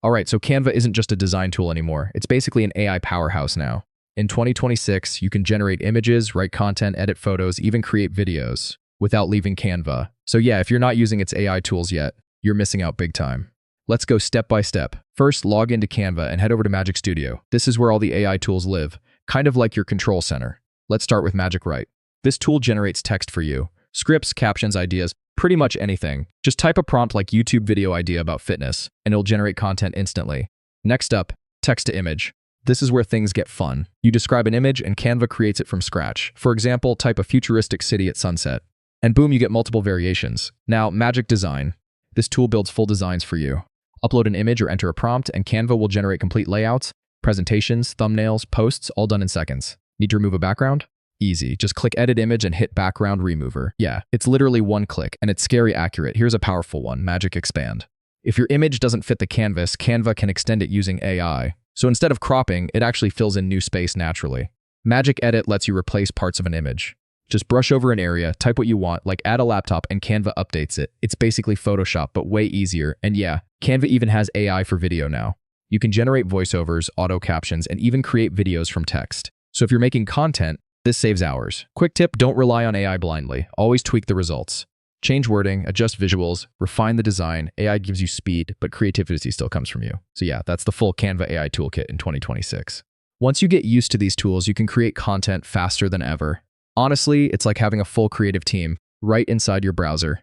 Alright, so Canva isn't just a design tool anymore. It's basically an AI powerhouse now. In 2026, you can generate images, write content, edit photos, even create videos without leaving Canva. So yeah, if you're not using its AI tools yet, you're missing out big time. Let's go step by step. First, log into Canva and head over to Magic Studio. This is where all the AI tools live, kind of like your control center. Let's start with Magic Write. This tool generates text for you. Scripts, captions, ideas, pretty much anything. Just type a prompt like YouTube video idea about fitness, and it'll generate content instantly. Next up, text to image. This is where things get fun. You describe an image and Canva creates it from scratch. For example, type a futuristic city at sunset. And boom, you get multiple variations. Now, Magic Design. This tool builds full designs for you. Upload an image or enter a prompt, and Canva will generate complete layouts, presentations, thumbnails, posts, all done in seconds. Need to remove a background? Easy. Just click Edit Image and hit Background Remover. Yeah, it's literally one click, and it's scary accurate. Here's a powerful one, Magic Expand. If your image doesn't fit the canvas, Canva can extend it using AI. So instead of cropping, it actually fills in new space naturally. Magic Edit lets you replace parts of an image. Just brush over an area, type what you want, like add a laptop, and Canva updates it. It's basically Photoshop, but way easier. And yeah, Canva even has AI for video now. You can generate voiceovers, auto captions, and even create videos from text. So if you're making content, this saves hours. Quick tip, don't rely on AI blindly. Always tweak the results. Change wording, adjust visuals, refine the design. AI gives you speed, but creativity still comes from you. So yeah, that's the full Canva AI toolkit in 2026. Once you get used to these tools, you can create content faster than ever. Honestly, it's like having a full creative team right inside your browser.